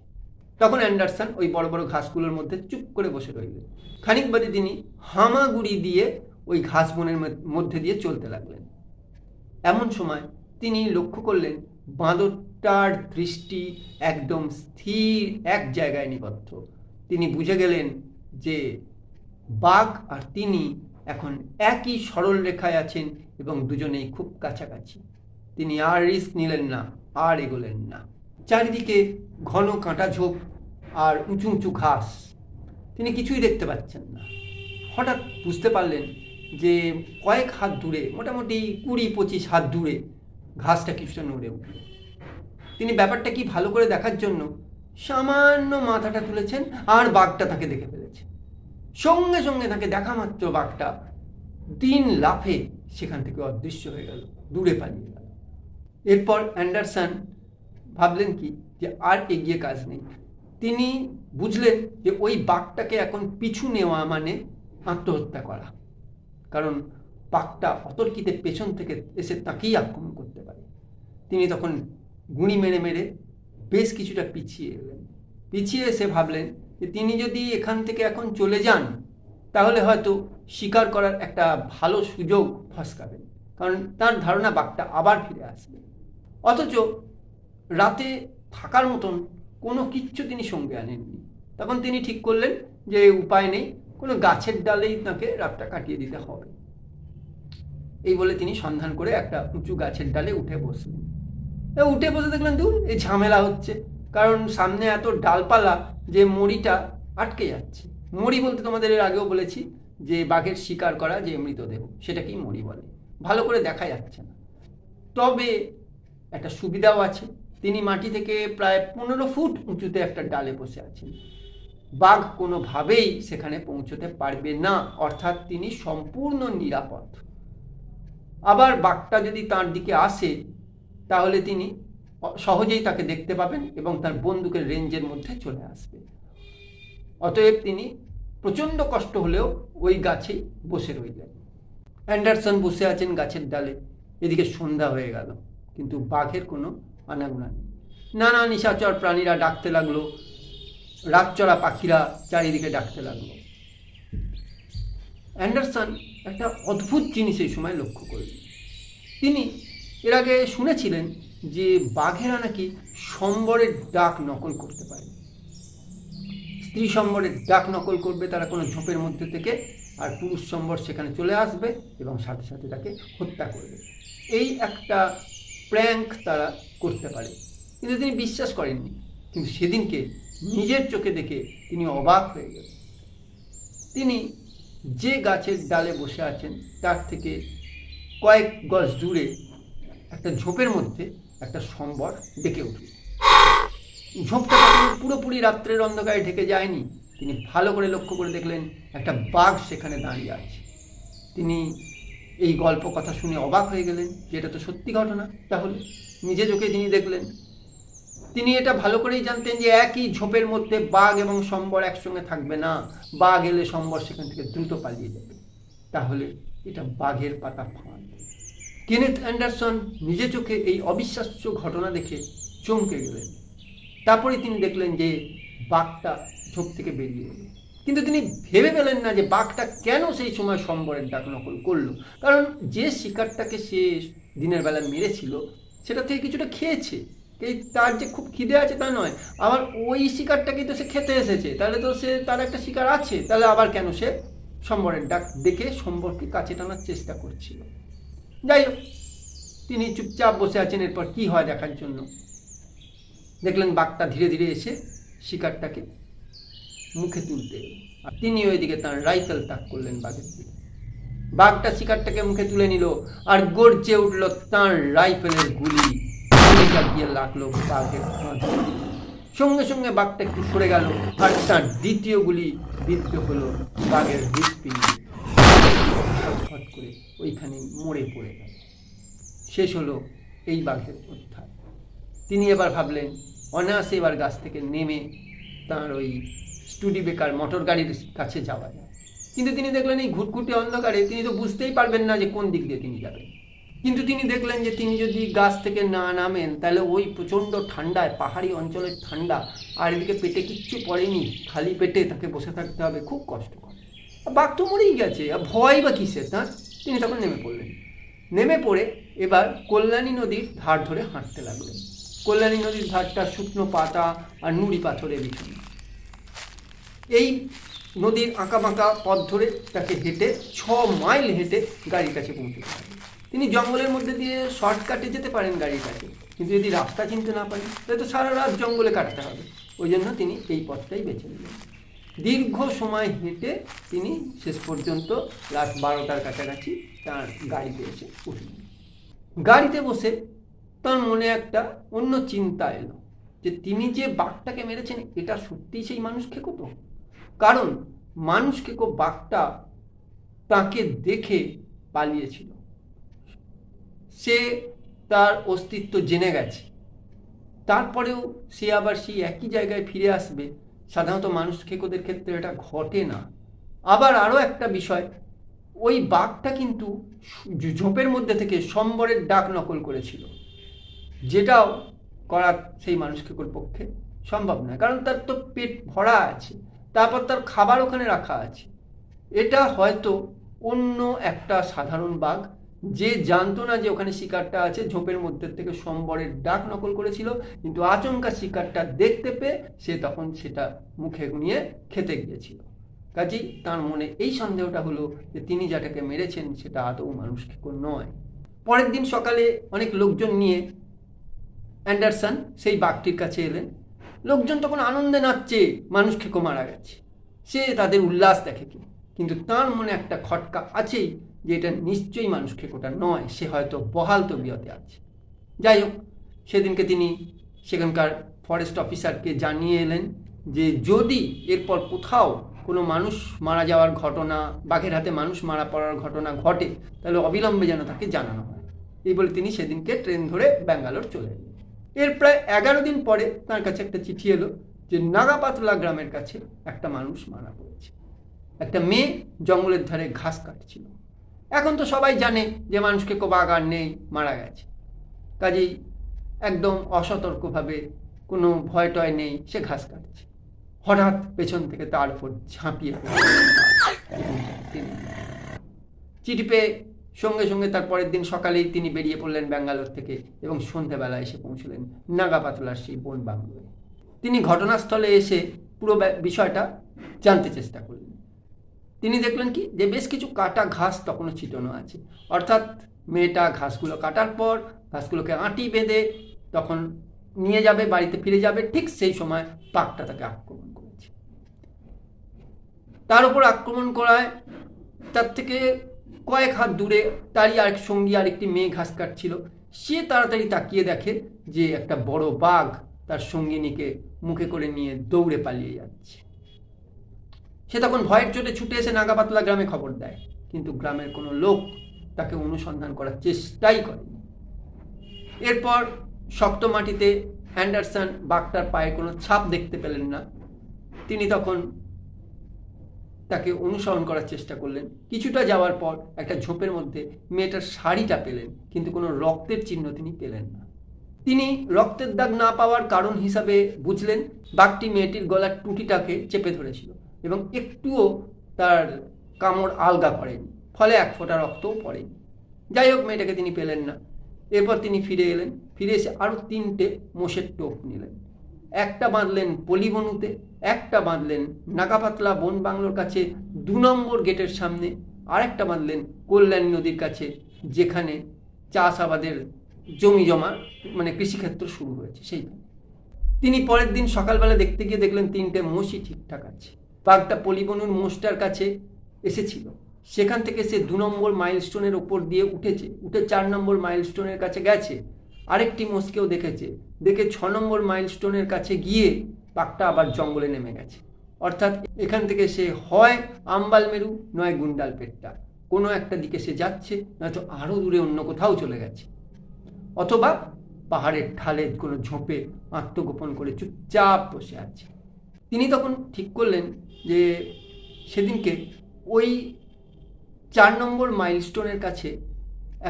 তখন অ্যান্ডারসন ওই বড় বড় ঘাসগুলোর মধ্যে চুপ করে বসে রইলেন। খানিক বাদে তিনি হামাগুড়ি দিয়ে ওই ঘাস বনের মধ্যে দিয়ে চলতে লাগলেন। এমন সময় তিনি লক্ষ্য করলেন বাঁদরটার দৃষ্টি একদম স্থির এক জায়গায় নিবদ্ধ। তিনি বুঝে গেলেন যে বাঘ আর তিনি এখন একই সরল রেখায় আছেন এবং দুজনেই খুব কাছাকাছি। তিনি আর রিস্ক নিলেন না, আর এগোলেন না। চারিদিকে ঘন কাঁটা ঝোপ আর উঁচু উঁচু ঘাস। তিনি কিছুই দেখতে পাচ্ছেন না। হঠাৎ বুঝতে পারলেন যে কয়েক হাত দূরে, মোটামুটি 20-25 হাত দূরে ঘাসটা কিছুটা নড়ে উঠল। তিনি ব্যাপারটা কি ভালো করে দেখার জন্য সামান্য মাথাটা তুলেছেন, আর বাঘটা তাকে দেখে ফেলেছে। সঙ্গে সঙ্গে তাকে দেখা মাত্র বাঘটা 3 লাফে সেখান থেকে অদৃশ্য হয়ে গেল, দূরে পালিয়ে গেল। এরপর অ্যান্ডারসন ভাবলেন কি যে আর এগিয়ে কাজ নেই। তিনি বুঝলেন যে ওই বাঘটাকে এখন পিছু নেওয়া মানে আত্মহত্যা করা, কারণ বাঘটা অতর্কিতে পেছন থেকে এসে তাকেই আক্রমণ করতে পারে। তিনি তখন গুঁড়ি মেরে মেরে বেশ কিছুটা পিছিয়ে এলেন। পিছিয়ে এসে ভাবলেন যে তিনি যদি এখান থেকে এখন চলে যান তাহলে হয়তো শিকার করার একটা ভালো সুযোগ ফসকাবেন, কারণ তার ধারণা বাঘটা আবার ফিরে আসবে। অথচ রাতে থাকার মতন কোনো কিচ্ছু তিনি সঙ্গে আনেননি। তখন তিনি ঠিক করলেন যে উপায় নেই, কোনো গাছের ডালেই তাকে রাতটা কাটিয়ে দিতে হবে। এই বলে তিনি সন্ধান করে একটা উঁচু গাছের ডালে উঠে বসলেন। উঠে বসে দেখলেন দূর এই ঝামেলা হচ্ছে, কারণ সামনে এত ডালপালা যে মরিটা আটকে যাচ্ছে। মরি বলতে তোমাদের এর আগেও বলেছি যে বাঘের শিকার করা যে মৃতদেহ, সেটাকেই মরি বলে। ভালো করে দেখা যাচ্ছে না। তবে একটা সুবিধাও আছে, তিনি মাটি থেকে প্রায় 15 ফুট উঁচুতে একটা ডালে বসে আছেন। বাঘ কোনোভাবেই সেখানে পৌঁছতে পারবে না, অর্থাৎ তিনি সম্পূর্ণ নিরাপদ। আবার বাঘটা যদি তার দিকে আসে তাহলে তিনি সহজেই তাকে দেখতে পাবেন এবং তার বন্দুকের রেঞ্জের মধ্যে চলে আসবে। অতএব তিনি প্রচণ্ড কষ্ট হলেও ওই গাছেই বসে রইলেন। অ্যান্ডারসন বসে আছেন গাছের ডালে। এদিকে সন্ধ্যা হয়ে গেল, কিন্তু বাঘের কোনো আনাগোনা নেই। নানা নিশাচর প্রাণীরা ডাকতে লাগলো, রাতচরা পাখিরা চারিদিকে ডাকতে লাগলো। অ্যান্ডারসন একটা অদ্ভুত জিনিস এই সময় লক্ষ্য করলেন। তিনি এর আগে শুনেছিলেন যে বাঘেরা নাকি সম্বরের ডাক নকল করতে পারে। স্ত্রী সম্বরের ডাক নকল করবে তারা কোনো ঝোপের মধ্যে থেকে, আর পুরুষ সম্বর সেখানে চলে আসবে এবং সাথে সাথে তাকে হত্যা করবে। এই একটা প্র্যাঙ্ক তারা করতে পারে, কিন্তু তিনি বিশ্বাস করেননি। কিন্তু সেদিনকে নিজের চোখে দেখে তিনি অবাক হয়ে গেলেন। তিনি যে গাছের ডালে বসে আছেন তার থেকে কয়েক গজ দূরে একটা ঝোপের মধ্যে একটা সম্বর ডেকে উঠল। ঝোপটা পুরোপুরি রাত্রের অন্ধকারে ঢেকে যায়নি। তিনি ভালো করে লক্ষ্য করে দেখলেন একটা বাঘ সেখানে দাঁড়িয়ে আছে। তিনি এই গল্প কথা শুনে অবাক হয়ে গেলেন যে এটা তো সত্যি ঘটনা। তাহলে নিজে চোখে তিনি দেখলেন। তিনি এটা ভালো করেই জানতেন যে একই ঝোপের মধ্যে বাঘ এবং সম্বর একসঙ্গে থাকবে না। বাঘ এলে সম্বর সেখান থেকে দ্রুত পালিয়ে যাবে। তাহলে এটা বাঘের পাতা ফাঁদ। কেনেথ অ্যান্ডারসন নিজে চোখে এই অবিশ্বাস্য ঘটনা দেখে চমকে গেলেন। তারপরে তিনি দেখলেন যে বাঘটা ঝোপ থেকে বেরিয়ে এলো, কিন্তু তিনি ভেবে পেলেন না যে বাঘটা কেন সেই সময় সম্বরের ডাক নকল করলো। কারণ যে শিকারটাকে সে দিনের বেলা মেরেছিল সেটা থেকে কিছুটা খেয়েছে। এই তার যে খুব খিদে আছে তা নয়, আবার ওই শিকারটাকেই তো সে খেতে এসেছে, তাহলে তো সে তার একটা শিকার আছে। তাহলে আবার কেন সে সম্বরের ডাক দেখে সম্বরকে কাছে টানার চেষ্টা করছিল। যাই হোক, তিনি চুপচাপ বসে আছেন এরপর কি হয় দেখার জন্য। দেখলেন বাঘটা ধীরে ধীরে এসে শিকারটাকে মুখে তুলতে, আর তিনি ওইদিকে তার রাইফেল তাক করলেন বাঘের দিকে। বাঘটা শিকারটাকে মুখে তুলে নিল আর গর্জে উঠল তার রাইফেলের গুলি। গিয়ে লাগলো বাঘের মাথায়। সঙ্গে সঙ্গে বাঘটা একটু সরে গেল আর তার দ্বিতীয় গুলি বিদ্ধ হলো বাঘের হৃৎপিণ্ডে। ছটফট করে ওইখানে মরে পড়ে গেল। শেষ হলো এই বাঘের অধ্যায়। তিনি এবার ভাবলেন অনায়াসে এবার গাছ থেকে নেমে তার ওই স্টুডিবেকার মোটর গাড়ির কাছে যাওয়া যায়। কিন্তু তিনি দেখলেন এই ঘুটঘুটে অন্ধকারে তিনি তো বুঝতেই পারবেন না যে কোন দিক দিয়ে তিনি যাবেন। কিন্তু তিনি দেখলেন যে তিনি যদি গাছ থেকে না নামেন তাহলে ওই প্রচণ্ড ঠান্ডায়, পাহাড়ি অঞ্চলের ঠান্ডা, আর এদিকে পেটে কিচ্ছু পড়েনি, খালি পেটে তাকে বসে থাকতে হবে, খুব কষ্টকর। বাঘ তো মরেই গেছে, আর ভয় বা কিসের তার। তিনি তখন নেমে পড়লেন। নেমে পড়ে এবার কল্যাণী নদীর ধার ধরে হাঁটতে লাগলেন। কল্যাণী নদীর ধারটা শুকনো পাতা আর নুড়ি পাথরে বিছানো। এই নদীর আঁকা বাঁকা পথ ধরে তাকে হেঁটে 6 মাইল হেঁটে গাড়ির কাছে পৌঁছতে হবে। তিনি জঙ্গলের মধ্যে দিয়ে শর্টকাটে যেতে পারেন গাড়ির কাছে, কিন্তু যদি রাস্তা চিনতে না পারেন তাহলে তো সারা রাত জঙ্গলে কাটাতে হবে। ওই জন্য তিনি এই পথটাই বেছে নিলেন। দীর্ঘ সময় হেঁটে তিনি শেষ পর্যন্ত রাত 12টার কাছাকাছি তার গাড়িতে এসে উঠলেন। গাড়িতে বসে তার মনে একটা অন্য চিন্তা এলো, যে তিনি যে বাঘটাকে মেরেছেন এটা সত্যিই সেই মানুষ খেকো তো? কারণ মানুষ খেকো বাঘটা তাকে দেখে পালিয়েছিল, সে তার অস্তিত্ব জেনে গেছে, তারপরেও সে আবার সেই একই জায়গায় ফিরে আসবে। সাধারণত মানুষ খেকোদের ক্ষেত্রে এটা ঘটে না। আবার আরও একটা বিষয়, ওই বাঘটা কিন্তু ঝোপের মধ্যে থেকে সম্বরের ডাক নকল করেছিল, যেটাও করা সেই মানুষ খেকোর পক্ষে সম্ভব নয়, কারণ তার তো পেট ভরা আছে, তারপর তার খাবার ওখানে রাখা আছে। এটা হয়তো অন্য একটা সাধারণ বাঘ, যে জানতো না যে ওখানে শিকারটা আছে, ঝোপের মধ্যে থেকে সম্বরের ডাক নকল করেছিল, কিন্তু আচমকা শিকারটা দেখতে পেয়ে সে তখন সেটা মুখে নিয়ে খেতে গিয়েছিল। কাজেই তার মনে এই সন্দেহটা হলো যে তিনি যাটাকে মেরেছেন সেটা আদৌ মানুষ খেকো নয়। পরের দিন সকালে অনেক লোকজন নিয়ে অ্যান্ডারসন সেই বাঘটির কাছে এলেন। লোকজন তখন আনন্দে নাচছে, মানুষ খেকো মারা গেছে, সে তাদের উল্লাস দেখে কি, কিন্তু তার মনে একটা খটকা আছেই যে এটা নিশ্চয়ই মানুষ খেকোটা নয়, সে হয়তো বহাল তবিয়তে আছে। যাই হোক, সেদিনকে তিনি সেখানকার ফরেস্ট অফিসারকে জানিয়ে এলেন যে যদি এরপর কোথাও কোনো মানুষ মারা যাওয়ার ঘটনা, বাঘের হাতে মানুষ মারা পড়ার ঘটনা ঘটে, তাহলে অবিলম্বে যেন তাকে জানানো হয়। এই বলে তিনি সেদিনকে ট্রেন ধরে ব্যাঙ্গালোর চলে এলেন। এর প্রায় 11 দিন পরে তার কাছে একটা চিঠি এলো যে নাগাপাতলা গ্রামের কাছে একটা মানুষ মারা পড়েছে। একটা মেয়ে জঙ্গলের ধারে ঘাস কাটছিল। এখন তো সবাই জানে যে মানুষ খেকো বাঘ আর নেই, মারা গেছে। কাজেই একদম অসতর্কভাবে, কোনো ভয় টয় নেই, সে ঘাস কাটছে। হঠাৎ পেছন থেকে তার উপর ঝাঁপিয়ে চিঠি পেয়ে সঙ্গে সঙ্গে তার পরের দিন সকালেই তিনি বেরিয়ে পড়লেন ব্যাঙ্গালোর থেকে এবং সন্ধ্যেবেলা এসে পৌঁছলেন নাগাপাতলার সেই বন বাংলোয়। তিনি ঘটনাস্থলে এসে পুরো বিষয়টা জানতে চেষ্টা করলেন। তিনি দেখলেন কি, যে বেশ কিছু কাটা ঘাস তখনও ছিটানো আছে, অর্থাৎ মেয়েটা ঘাসগুলো কাটার পর ঘাসগুলোকে আঁটি বেঁধে তখন নিয়ে যাবে, বাড়িতে ফিরে যাবে, ঠিক সেই সময় বাঘটা তাকে আক্রমণ করেছে। তার উপর আক্রমণ করায় তার থেকে কয়েক হাত দূরে তারই আরেক সঙ্গী আরেকটি মেয়ে ঘাস কাটছিল, সে তাড়াতাড়ি তাকিয়ে দেখে যে একটা বড় বাঘ তার সঙ্গিনীকে মুখে করে নিয়ে দৌড়ে পালিয়ে যাচ্ছে। সে তখন ভয়ের চোটে ছুটে এসে নাগাপাতলা গ্রামে খবর দেয়, কিন্তু গ্রামের কোনো লোক তাকে অনুসন্ধান করার চেষ্টাই করেনি। এরপর শক্ত মাটিতে অ্যান্ডারসন বাঘটার পায়ে কোনো ছাপ দেখতে পেলেন না। তিনি তখন তাকে অনুসরণ করার চেষ্টা করলেন। কিছুটা যাওয়ার পর একটা ঝোপের মধ্যে মেয়েটার শাড়িটা পেলেন, কিন্তু কোনো রক্তের চিহ্ন তিনি পেলেন না। তিনি রক্তের দাগ না পাওয়ার কারণ হিসাবে বুঝলেন বাঘটি মেয়েটির গলার টুটিটাকে চেপে ধরেছিল এবং একটুও তার কামড় আলগা করেনি, ফলে এক ফোঁটা রক্তও পড়েনি। যাই হোক, মেয়েটাকে তিনি পেলেন না। এরপর তিনি ফিরে এলেন, ফিরে এসে আরও 3টে মোষের টোপ নিলেন। একটা বাঁধলেন পলিবনুতে, একটা বাঁধলেন নাগাপাতলা বন বাংলোর কাছে 2 নম্বর গেটের সামনে, আরেকটা বাঁধলেন কল্যাণী নদীর কাছে, যেখানে চাষাবাদের জমি জমা মানে কৃষিক্ষেত্র শুরু হয়েছে সেইখানে। তিনি পরের দিন সকালবেলা দেখতে গিয়ে দেখলেন 3টে মোষই ঠিকঠাক আছে। বাঘটা পলিবনুর মোষটার কাছে এসেছিল, সেখান থেকে সে 2 নম্বর মাইলস্টোনের ওপর দিয়ে উঠেছে, উঠে 4 নম্বর মাইলস্টোনের কাছে গেছে, আরেকটি মোষকেও দেখেছে, দেখে 6 নম্বর মাইলস্টোনের কাছে গিয়ে বাঘটা আবার জঙ্গলে নেমে গেছে। অর্থাৎ এখান থেকে সে হয় আম্বালমেরু নয় গুন্ডালপেট্টা, কোনো একটা দিকে সে যাচ্ছে, নয়তো আরও দূরে অন্য কোথাও চলে গেছে, অথবা পাহাড়ের ঢালে কোনো ঝোপে আত্মগোপন করে চুপচাপ বসে আছে। তিনি তখন ঠিক করলেন যে সেদিনকে ওই 4 নম্বর মাইলস্টোনের কাছে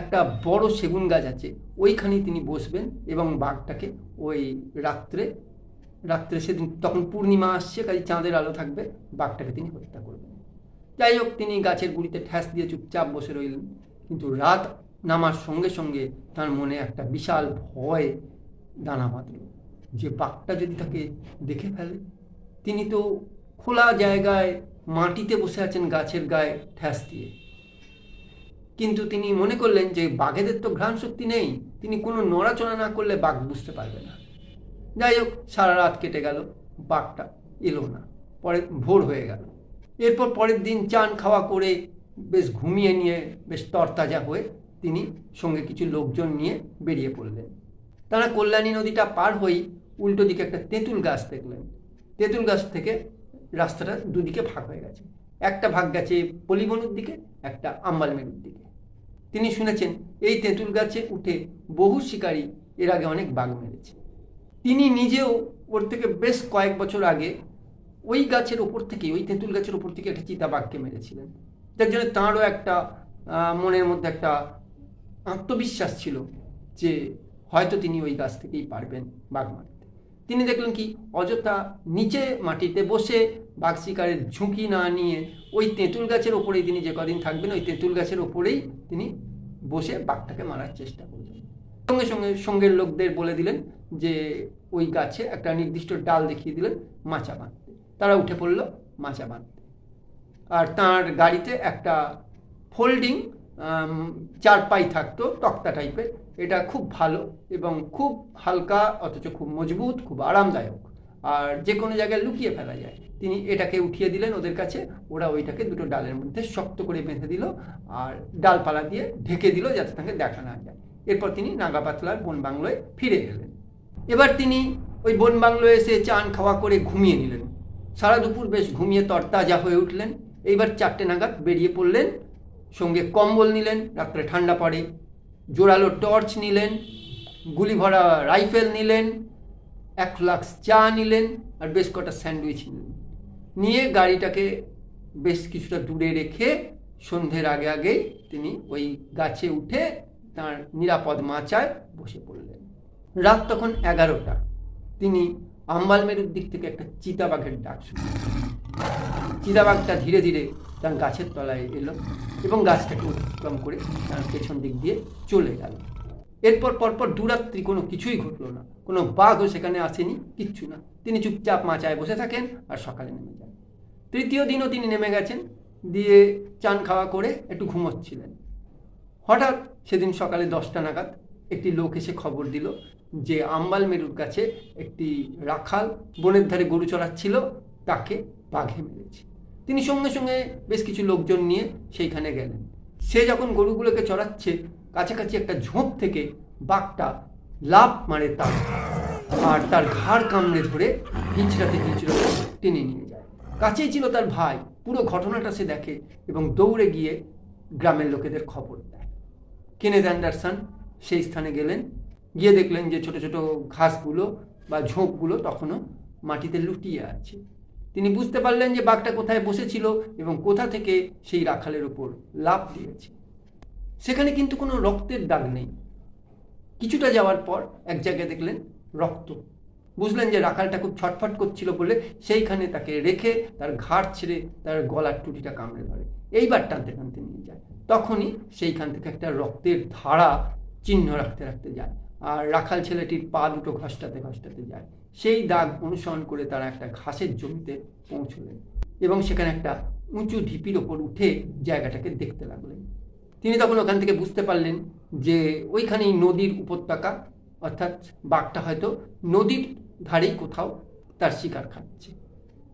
একটা বড় সেগুন গাছ আছে, ওইখানেই তিনি বসবেন এবং বাঘটাকে ওই রাত্রে সেদিন তখন পূর্ণিমা আসছে, কাজে চাঁদের আলো থাকবে, বাঘটাকে তিনি হত্যা করবেন। যাই হোক, তিনি গাছের গুঁড়িতে ঠ্যাস দিয়ে চুপচাপ বসে রইলেন, কিন্তু রাত নামার সঙ্গে সঙ্গে তার মনে একটা বিশাল ভয় দানা বাঁধল যে বাঘটা যদি তাকে দেখে ফেলে। তিনি তো খোলা জায়গায় মাটিতে বসে আছেন গাছের গায়ে ঠ্যাস দিয়ে, কিন্তু তিনি মনে করলেন যে বাঘেদের তো ঘ্রাণ শক্তি নেই, তিনি কোনো নড়াচড়া না করলে বাঘ বুঝতে পারবে না। যাই হোক, সারা রাত কেটে গেল, বাঘটা এলো না। পরে ভোর হয়ে গেল। এরপর পরের দিন চান খাওয়া করে বেশ ঘুমিয়ে নিয়ে বেশ তরতাজা হয়ে তিনি সঙ্গে কিছু লোকজন নিয়ে বেরিয়ে পড়লেন। তারা কল্যাণী নদীটা পার হয়েই উল্টো দিকে একটা তেঁতুল গাছ দেখলেন। তেঁতুল গাছ থেকে রাস্তাটা দুদিকে ভাগ হয়ে গেছে, একটা ভাগ গেছে পলিবনুর দিকে, একটা আম্বালমেরুর দিকে। তিনি শুনেছেন এই তেঁতুল গাছে উঠে বহু শিকারী এর আগে অনেক বাঘ মেরেছে। তিনি নিজেও ওর থেকে বেশ কয়েক বছর আগে ওই গাছের ওপর থেকে, ওই তেঁতুল গাছের ওপর থেকে একটা চিতাবাঘকে মেরেছিলেন, যার জন্য তাঁরও একটা মনের মধ্যে একটা আত্মবিশ্বাস ছিল যে হয়তো তিনি ওই গাছ থেকেই পারবেন বাঘ মারতে। তিনি দেখলেন কি অযথা নিচে মাটিতে বসে বাঘ শিকারের ঝুঁকি না নিয়ে ওই তেঁতুল গাছের ওপরেই তিনি যে কদিন থাকবেন ওই তেঁতুল গাছের ওপরেই তিনি বসে বাঘটাকে মারার চেষ্টা করলেন। সঙ্গে সঙ্গে সঙ্গের লোকদের বলে দিলেন যে ওই গাছে একটা নির্দিষ্ট ডাল দেখিয়ে দিলেন মাচা বাঁধতে। তারা উঠে পড়ল মাচা বাঁধতে। আর তার গাড়িতে একটা ফোল্ডিং চারপাই থাকতো, তক্তা টাইপের। এটা খুব ভালো এবং খুব হালকা, অথচ খুব মজবুত, খুব আরামদায়ক, আর যে কোনো জায়গায় লুকিয়ে ফেলা যায়। তিনি এটাকে উঠিয়ে দিলেন ওদের কাছে। ওরা ওইটাকে দুটো ডালের মধ্যে শক্ত করে বেঁধে দিল আর ডালপালা দিয়ে ঢেকে দিল যাতে তাকে দেখা না যায়। এরপর তিনি নাগাপাতলার বন বাংলোয় ফিরে এলেন। এবার তিনি ওই বন বাংলোয় এসে চান খাওয়া করে ঘুমিয়ে নিলেন। সারা দুপুর বেশ ঘুমিয়ে তরতাজা হয়ে উঠলেন। এইবার 4টে নাগাদ বেরিয়ে পড়লেন। সঙ্গে কম্বল নিলেন, রাত্রে ঠান্ডা পড়ে। জোরালো টর্চ নিলেন, গুলি ভরা রাইফেল নিলেন, 1 ফ্লাক্স চা নিলেন আর বেশ কটা স্যান্ডউইচ নিলেন। নিয়ে গাড়িটাকে বেশ কিছুটা দূরে রেখে সন্ধ্যের আগে আগেই তিনি ওই গাছে উঠে তার নিরাপদ মাচায় বসে পড়লেন। রাত তখন 11টা। তিনি আম্বালমেরুর দিক থেকে একটা চিতাবাঘের ডাক শুনলেন। চিতাবাঘটা ধীরে ধীরে তার গাছের তলায় এলো এবং গাছটাকে অতিক্রম করে তার পেছন দিক দিয়ে চলে গেল। এরপর পরপর দুরাত্রি কোনো কিছুই ঘটল না, কোনো বাঘও সেখানে আসেনি, কিচ্ছু না। তিনি চুপচাপ মাচায় বসে থাকেন আর সকালে নেমে যান। তৃতীয় দিনও তিনি নেমে গেছেন, দিয়ে চান খাওয়া করে একটু ঘুমোচ্ছিলেন। হঠাৎ সেদিন সকালে 10টা নাগাদ একটি লোক এসে খবর দিল যে আম্বালমেরুর কাছে একটি রাখাল বনের ধারে গরু চড়াচ্ছিল, তাকে বাঘে মেরেছে। তিনি সঙ্গে সঙ্গে বেশ কিছু লোকজন নিয়ে সেইখানে গেলেন। সে যখন গরুগুলোকে চড়াচ্ছে, কাছাকাছি একটা ঝোপ থেকে বাঘটা লাফ মারে তার, আর তার ঘাড় কামড়ে ধরে হিঁচড়াতে হিঁচড়াতে টেনে নিয়ে যায়। কাছেই ছিল তার ভাই। পুরো ঘটনাটা সে দেখে এবং দৌড়ে গিয়ে গ্রামের লোকেদের খবর দেয়। কেনেথ অ্যান্ডারসন সেই স্থানে গেলেন, গিয়ে দেখলেন যে ছোট ছোট ঘাসগুলো বা ঝোপগুলো তখনও মাটিতে লুটিয়ে আছে। তিনি বুঝতে পারলেন যে বাঘটা কোথায় বসেছিল এবং কোথা থেকে সেই রাখালের ওপর লাফ দিয়েছে। সেখানে কিন্তু কোনো রক্তের দাগ নেই। কিছুটা যাওয়ার পর এক জায়গায় দেখলেন রক্ত। বুঝলেন যে রাখালটা খুব ছটফট করছিল বলে সেইখানে তাকে রেখে তার ঘাড় ছেড়ে তার গলার টুটিটা কামড়ে ধরে। এইবার টানতে টানতে নিয়ে যায়। তখনই সেইখান থেকে একটা রক্তের ধারা চিহ্ন রাখতে রাখতে যায়, আর রাখাল ছেলেটির পা দুটো ঘষ্টাতে ঘষ্টাতে যায়। সেই দাগ অনুসরণ করে তারা একটা ঘাসের জমিতে পৌঁছলেন এবং সেখানে একটা উঁচু ঢিপির ওপর উঠে জায়গাটাকে দেখতে লাগলেন। তিনি তখন ওখান থেকে বুঝতে পারলেন যে ওইখানেই নদীর উপত্যকা, অর্থাৎ বাঘটা হয়তো নদীর ধারেই কোথাও তার শিকার খাচ্ছে।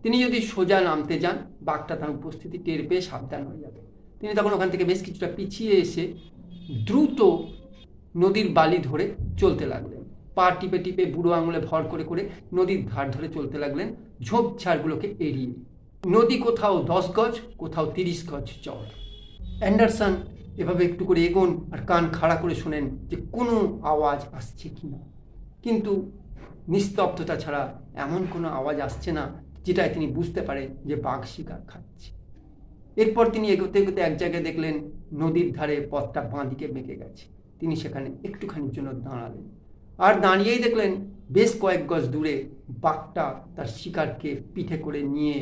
তিনি যদি সোজা নামতে যান, বাঘটা তার উপস্থিতি টের পেয়ে সাবধান হয়ে যাবে। তিনি তখন ওখান থেকে বেশ কিছুটা পিছিয়ে এসে দ্রুত নদীর বালি ধরে চলতে লাগলেন। পা টিপে টিপে বুড়ো আঙুলে ভর করে করে নদীর ধার ধরে চলতে লাগলেন, ঝোপঝাড়গুলোকে এড়িয়ে। নদী কোথাও 10 গজ, কোথাও 30 গজ চওড়া। অ্যান্ডারসন এভাবে একটু করে এগোন আর কান খাড়া করে শোনেন যে কোনো আওয়াজ আসছে কিনা, কিন্তু নিস্তব্ধতা ছাড়া এমন কোনো আওয়াজ আসছে না যেটায় তিনি বুঝতে পারেন যে বাঘ শিকার খাচ্ছে। এরপর তিনি এগোতে এগোতে এক জায়গায় দেখলেন নদীর ধারে পথটা বাঁ দিকে বেঁকে গেছে। তিনি সেখানে একটুখানির জন্য দাঁড়ালেন, আর দাঁড়িয়েই দেখলেন বেশ কয়েক গজ দূরে বাঘটা তার শিকারকে পিঠে করে নিয়ে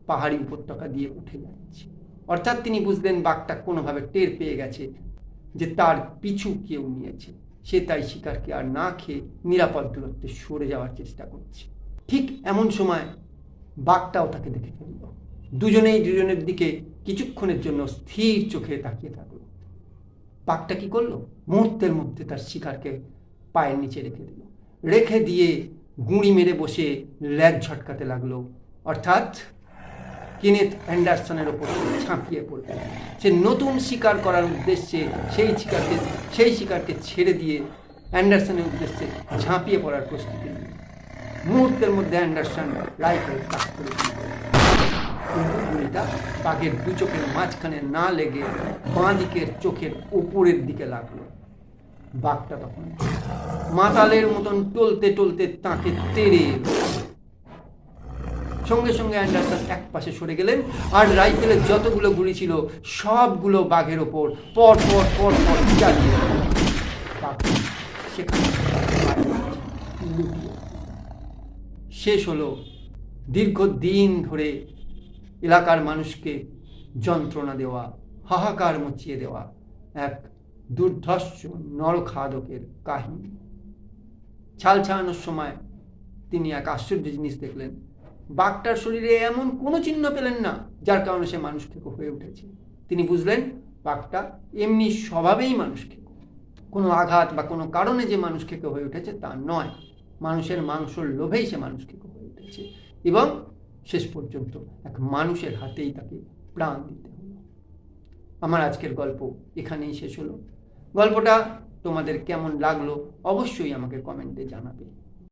পাহাড়ি উপত্যকা দিয়ে উঠে যাচ্ছে। অর্থাৎ তিনি বুঝলেন বাঘটা কোনোভাবে টের পেয়ে গেছে যে তার পিছু কেউ নিয়েছে। সে তাই শিকারকে আর না খেয়ে নিরাপদ দূরত্বে সরে যাওয়ার চেষ্টা করছে। ঠিক এমন সময় বাঘটাও তাকে দেখে ফেলল। দুজনেই দুজনের দিকে কিছুক্ষণের জন্য স্থির চোখে তাকিয়ে থাকলো। বাঘটা কি করলো, মুহূর্তের মধ্যে তার শিকারকে পায়ের নিচে রেখে দিল, রেখে দিয়ে গুঁড়ি মেরে বসে ল্যাজ ঝটকাতে লাগলো, অর্থাৎ কেনেথ অ্যান্ডারসনের ওপর ঝাঁপিয়ে পড়বে। সে নতুন শিকার করার উদ্দেশ্যে সেই শিকারকে ছেড়ে দিয়ে অ্যান্ডারসনের উদ্দেশ্যে ঝাঁপিয়ে পড়ার প্রস্তুতি নিল। মুহূর্তের মধ্যে অ্যান্ডারসন রাইফেল তাক করে দিল, কিন্তু গুলিটা বাঘের দু চোখের মাঝখানে না লেগে বাঁ দিকের চোখের ওপরের দিকে লাগলো। বাঘটা তখন মাতালের মতন টলতে টলতে তাকে তেড়ে সঙ্গে সঙ্গে অ্যান্ডারসন এক পাশে সরে গেলেন, আর রাইফেলের যতগুলো গুলি ছিল সবগুলো বাঘের ওপর পর পর পর পর চালিয়ে সেখানে শেষ হলো দীর্ঘদিন ধরে এলাকার মানুষকে যন্ত্রণা দেওয়া, হাহাকার মচিয়ে দেওয়া এক দুর্ধর্ষ নরখাদকের কাহিনী। ছাল ছাড়ানোর সময় তিনি এক আশ্চর্য জিনিস দেখলেন, বাঘটার শরীরে এমন কোনো চিহ্ন পেলেন না যার কারণে সে মানুষ খেকো হয়ে উঠেছে। তিনি বুঝলেন বাঘটা এমনি স্বভাবেই মানুষ খেকো, কোনো আঘাত বা কোনো কারণে যে মানুষ খেকো হয়ে উঠেছে তা নয়, মানুষের মাংসর লোভেই সে মানুষ খেকো হয়ে উঠেছে, এবং শেষ পর্যন্ত এক মানুষের হাতেই তাকে প্রাণ দিতে হলো। আমার আজকের গল্প এখানেই শেষ হলো। গল্পটা তোমাদের কেমন লাগলো অবশ্যই আমাকে কমেন্টে জানাবে।